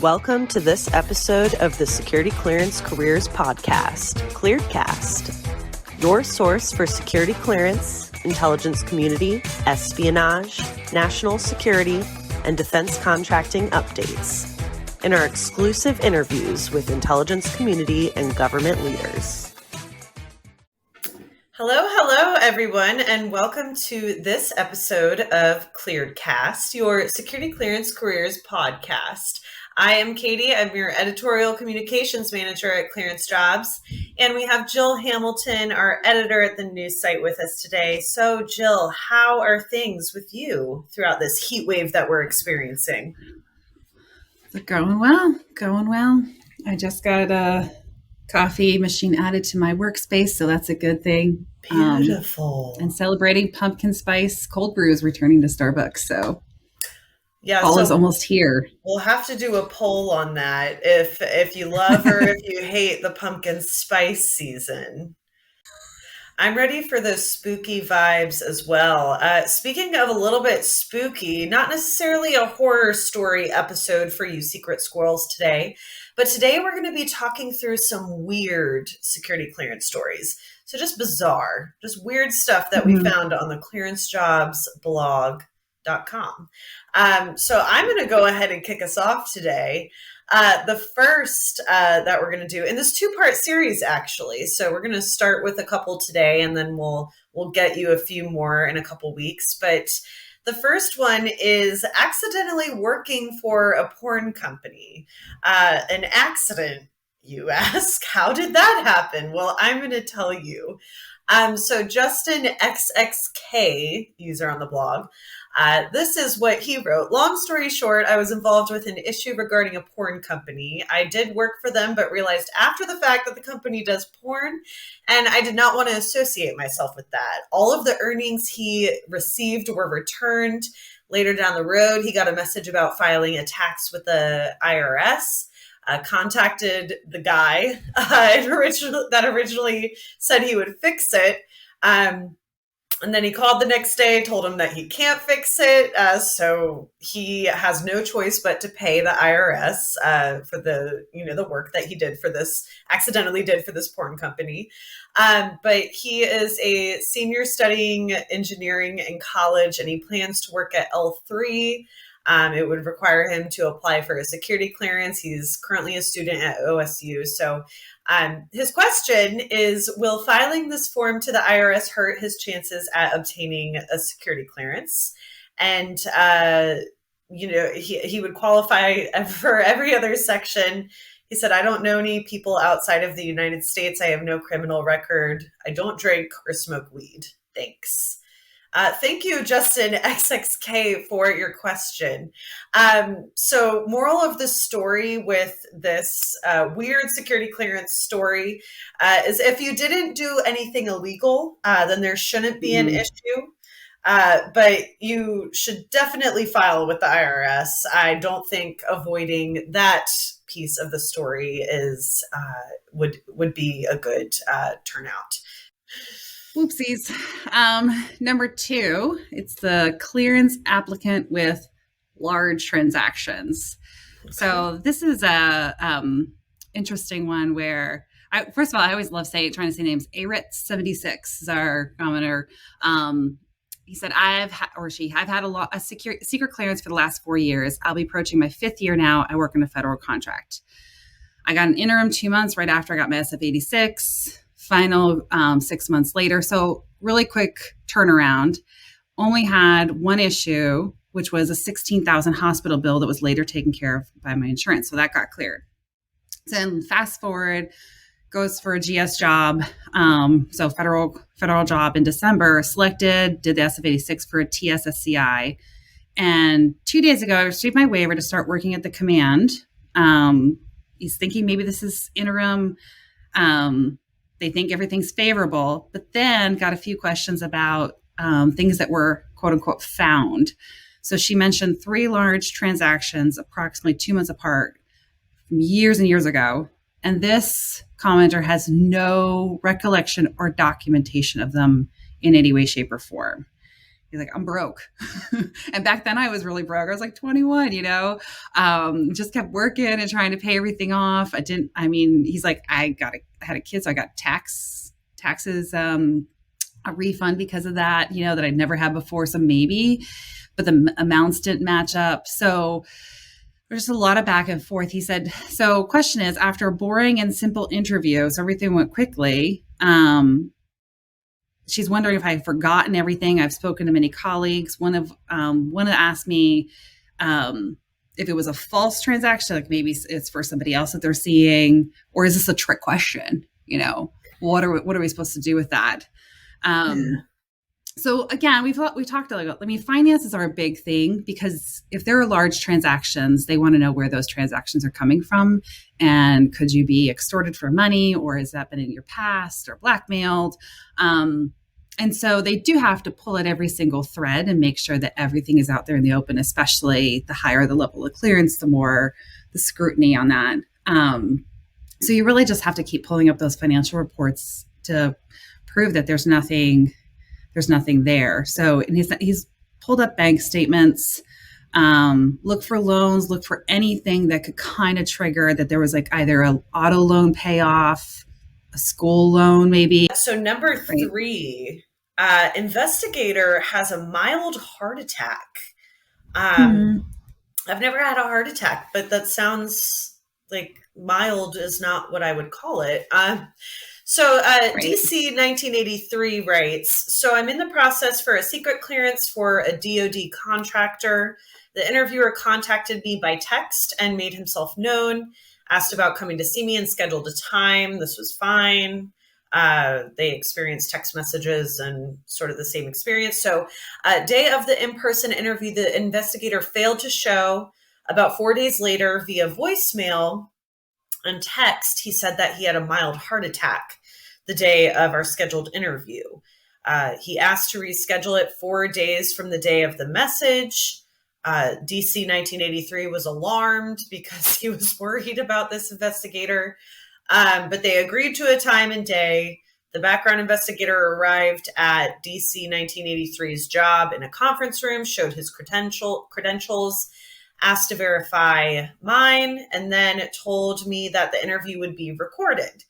Welcome to this episode of the Security Clearance Careers Podcast, ClearedCast, your source for security clearance, intelligence community, espionage, national security, and defense contracting updates, and our exclusive interviews with intelligence community and government leaders. Hello, everyone, and welcome to this episode of ClearedCast, your Security Clearance Careers Podcast. I am Katie. I'm your editorial communications manager at ClearanceJobs, and we have Jill Hamilton, our editor at the news site, with us today. So, Jill, how are things with you throughout this heat wave that we're experiencing? Going well. I just got a coffee machine added to my workspace, so that's a good thing. Beautiful. And celebrating pumpkin spice cold brews returning to Starbucks, so yeah, fall is almost here. We'll have to do a poll on that, if you love or if you hate the pumpkin spice season. I'm ready for those spooky vibes as well. Speaking of a little bit spooky, not necessarily a horror story episode for you secret squirrels today, but today we're going to be talking through some weird security clearance stories. So just bizarre, just weird stuff that we found on the ClearanceJobs Blog.com. So I'm going to go ahead and kick us off today. The first that we're going to do in this two-part series, actually. So we're going to start with a couple today, and then we'll get you a few more in a couple weeks. But the first one is accidentally working for a porn company. An accident, you ask? How did that happen? Well, I'm going to tell you. So Justin XXK, user on the blog, this is what he wrote. Long story short, I was involved with an issue regarding a porn company. I did work for them, but realized after the fact that the company does porn, and I did not want to associate myself with that. All of the earnings he received were returned. Later down the road, he got a message about filing a tax with the IRS. Contacted the guy that originally said he would fix it. And then he called the next day, told him that he can't fix it. So he has no choice but to pay the IRS for the work that he accidentally did for this porn company. But he is a senior studying engineering in college, and he plans to work at L3. It would require him to apply for a security clearance. He's currently a student at OSU. So his question is, will filing this form to the IRS hurt his chances at obtaining a security clearance? And, he would qualify for every other section. He said, I don't know any people outside of the United States. I have no criminal record. I don't drink or smoke weed. Thanks. Thank you, Justin XXK, for your question. So moral of the story with this weird security clearance story is if you didn't do anything illegal, then there shouldn't be an issue. But you should definitely file with the IRS. I don't think avoiding that piece of the story is would be a good turnout. Whoopsies. Number 2, it's the clearance applicant with large transactions. Okay. So this is a interesting one where, first of all, I always love trying to say names. ARIT76 is our commenter. He said, I've had a secret clearance for the last 4 years. I'll be approaching my 5th year now. I work in a federal contract. I got an interim 2 months right after I got my SF-86. Final 6 months later. So really quick turnaround. Only had one issue, which was a $16,000 hospital bill that was later taken care of by my insurance. So that got cleared. Then fast forward, goes for a GS job. So federal job in December, selected, did the SF-86 for a TSSCI. And 2 days ago, I received my waiver to start working at the command. He's thinking maybe this is interim. They think everything's favorable, but then got a few questions about things that were quote unquote found. So she mentioned 3 large transactions, approximately 2 months apart from years and years ago. And this commenter has no recollection or documentation of them in any way, shape, or form. He's like, I'm broke. And back then I was really broke. I was like 21, just kept working and trying to pay everything off. He's like, I had a kid, so I got taxes, a refund because of that, that I'd never had before. So maybe, but the amounts didn't match up. So there's a lot of back and forth. He said, so question is, after a boring and simple interview, so everything went quickly. She's wondering if I've forgotten everything. I've spoken to many colleagues. One asked me if it was a false transaction, like maybe it's for somebody else that they're seeing, or is this a trick question? What are we supposed to do with that? So again, we talked about, finances are a big thing, because if there are large transactions, they want to know where those transactions are coming from. And could you be extorted for money, or has that been in your past, or blackmailed? And so they do have to pull at every single thread and make sure that everything is out there in the open, especially the higher the level of clearance, the more the scrutiny on that. So you really just have to keep pulling up those financial reports to prove that there's nothing there. So, and he's pulled up bank statements, look for loans, look for anything that could kind of trigger that there was like either an auto loan payoff, a school loan, maybe. So number 3, Investigator has a mild heart attack. I've never had a heart attack, but that sounds like mild is not what I would call it. DC 1983 writes, so I'm in the process for a secret clearance for a DoD contractor. The interviewer contacted me by text and made himself known, asked about coming to see me and scheduled a time. This was fine. They experienced text messages and sort of the same experience. So day of the in-person interview, the investigator failed to show. About 4 days later, via voicemail and text, he said that he had a mild heart attack the day of our scheduled interview. He asked to reschedule it 4 days from the day of the message. DC 1983 was alarmed because he was worried about this investigator, but they agreed to a time and day. The background investigator arrived at DC 1983's job in a conference room, showed his credentials, asked to verify mine, and then told me that the interview would be recorded.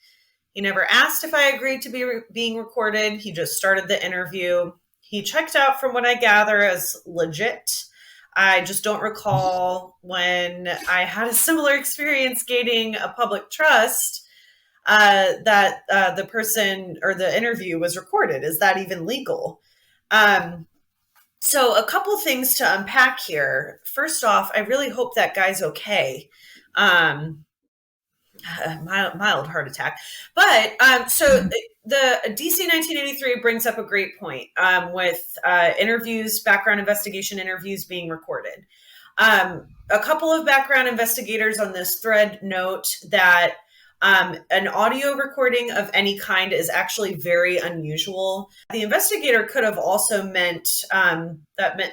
He never asked if I agreed to be being recorded. He just started the interview. He checked out, from what I gather, as legit. I just don't recall when I had a similar experience gaining a public trust that the person or the interview was recorded. Is that even legal? So a couple things to unpack here. First off, I really hope that guy's okay. Mild heart attack. But so the DC 1983 brings up a great point with interviews, background investigation interviews being recorded. A couple of background investigators on this thread note that an audio recording of any kind is actually very unusual. The investigator could have also meant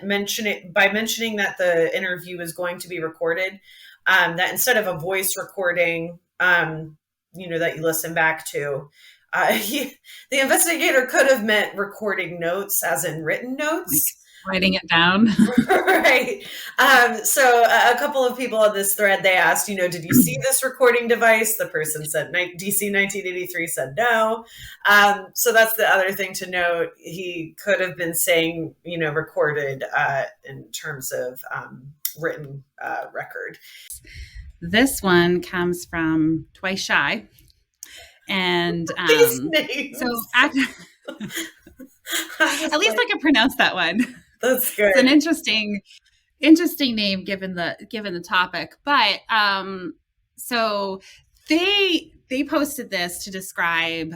mentioning that the interview is going to be recorded, that instead of a voice recording, that you listen back to, the investigator could have meant recording notes, as in written notes. Writing it down. Right. So a couple of people on this thread, they asked, did you see this recording device? The person said, DC 1983 said no. So that's the other thing to note. He could have been saying, recorded in terms of written record. This one comes from Twice Shy. And these names. So at least I can pronounce that one. That's good. It's an interesting name given the topic. But so they posted this to describe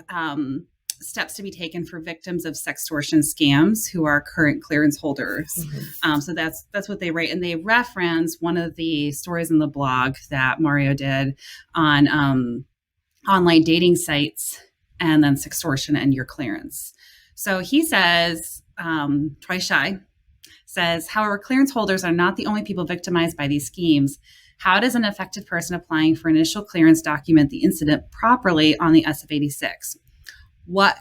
steps to be taken for victims of sextortion scams who are current clearance holders. Mm-hmm. So that's what they write, and they reference one of the stories in the blog that Mario did on online dating sites and then sextortion and your clearance. So he says, Twice Shy says, however, clearance holders are not the only people victimized by these schemes. How does an affected person applying for initial clearance document the incident properly on the SF-86? What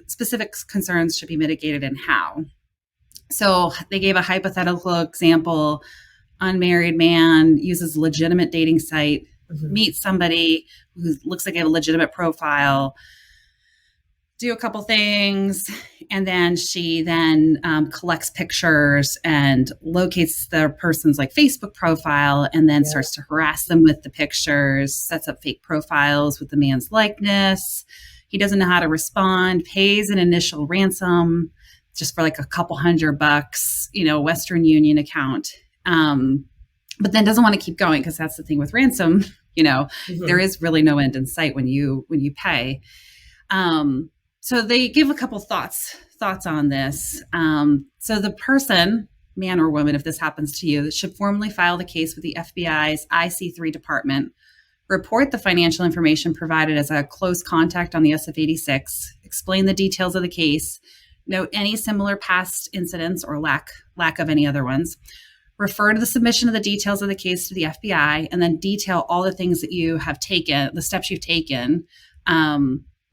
specific concerns should be mitigated and how? So they gave a hypothetical example. Unmarried man uses legitimate dating site, meets somebody who looks like they have a legitimate profile, do a couple things, and then she then collects pictures and locates the person's like Facebook profile, and then starts to harass them with the pictures, sets up fake profiles with the man's likeness. He doesn't know how to respond, pays an initial ransom just for like a couple $100, Western Union account. But then doesn't want to keep going, because that's the thing with ransom, there is really no end in sight when you pay. So they give a couple thoughts on this. So the person, man or woman, if this happens to you, should formally file the case with the FBI's IC3 department, report the financial information provided as a close contact on the SF-86, explain the details of the case, note any similar past incidents or lack of any other ones, refer to the submission of the details of the case to the FBI, and then detail all the things that you have taken, the steps you've taken,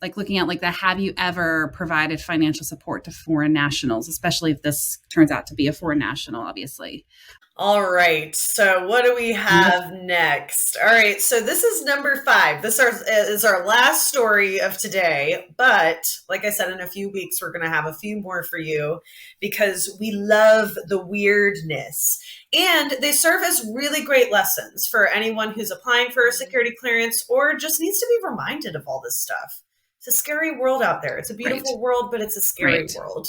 like looking at like the, have you ever provided financial support to foreign nationals, especially if this turns out to be a foreign national, obviously. All right. So what do we have next? All right. So this is number 5. This is our last story of today. But like I said, in a few weeks, we're going to have a few more for you, because we love the weirdness. And they serve as really great lessons for anyone who's applying for a security clearance or just needs to be reminded of all this stuff. It's a scary world out there. It's a beautiful world, but it's a scary world.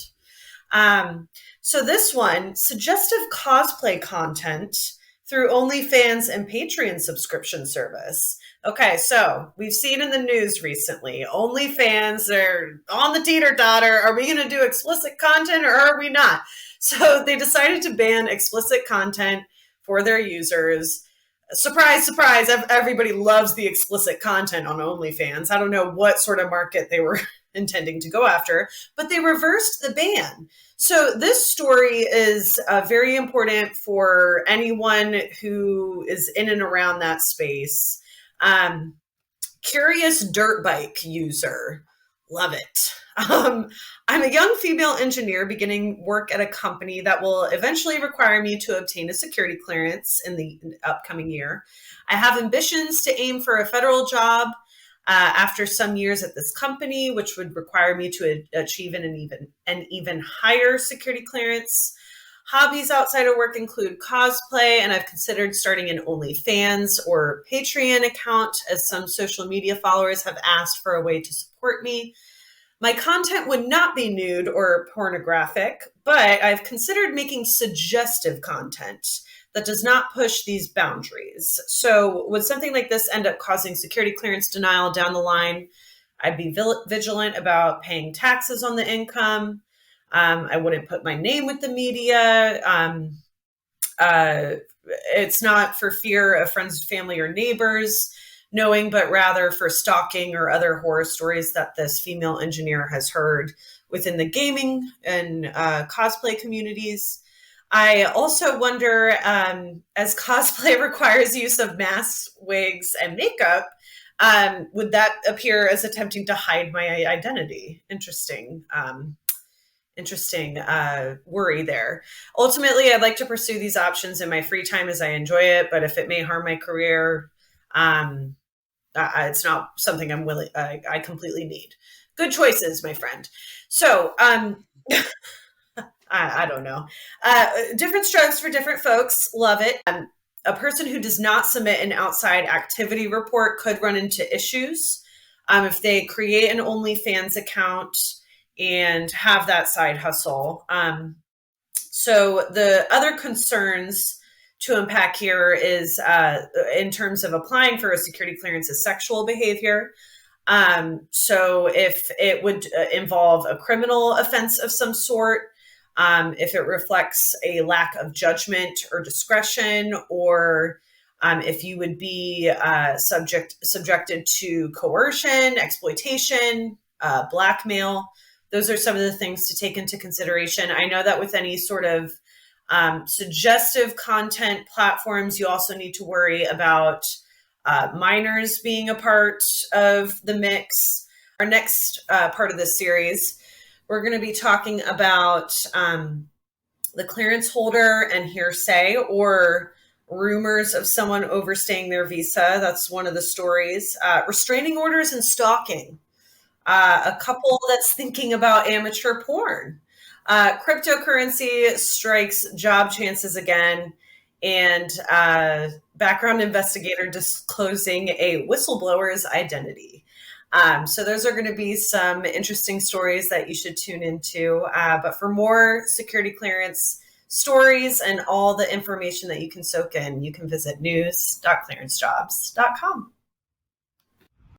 So this one, suggestive cosplay content through OnlyFans and Patreon subscription service. Okay, so we've seen in the news recently, OnlyFans are on the teeter-totter. Are we going to do explicit content or are we not? So they decided to ban explicit content for their users. Surprise, surprise, everybody loves the explicit content on OnlyFans. I don't know what sort of market they were intending to go after, but they reversed the ban. So this story is very important for anyone who is in and around that space. Curious dirt bike user. Love it. I'm a young female engineer beginning work at a company that will eventually require me to obtain a security clearance in the upcoming year. I have ambitions to aim for a federal job after some years at this company, which would require me to achieve an even higher security clearance. Hobbies outside of work include cosplay, and I've considered starting an OnlyFans or Patreon account, as some social media followers have asked for a way to support me. My content would not be nude or pornographic, but I've considered making suggestive content that does not push these boundaries. So would something like this end up causing security clearance denial down the line? I'd be vigilant about paying taxes on the income. I wouldn't put my name with the media. It's not for fear of friends, family, or neighbors knowing, but rather for stalking or other horror stories that this female engineer has heard within the gaming and cosplay communities. I also wonder, as cosplay requires use of masks, wigs, and makeup, would that appear as attempting to hide my identity? Interesting worry there. Ultimately, I'd like to pursue these options in my free time as I enjoy it, but if it may harm my career, it's not something I completely need. Good choices, my friend. So, I don't know. Different strokes for different folks. Love it. A person who does not submit an outside activity report could run into issues if they create an OnlyFans account and have that side hustle. So the other concerns to unpack here is in terms of applying for a security clearance is sexual behavior. So if it would involve a criminal offense of some sort, if it reflects a lack of judgment or discretion, or if you would be subjected to coercion, exploitation, blackmail. Those are some of the things to take into consideration. I know that with any sort of suggestive content platforms, you also need to worry about minors being a part of the mix. Our next part of this series, we're going to be talking about the clearance holder and hearsay, or rumors of someone overstaying their visa. That's one of the stories. Restraining orders and stalking. A couple that's thinking about amateur porn. Cryptocurrency strikes job chances again. And background investigator disclosing a whistleblower's identity. So those are going to be some interesting stories that you should tune into. But for more security clearance stories and all the information that you can soak in, you can visit news.clearancejobs.com.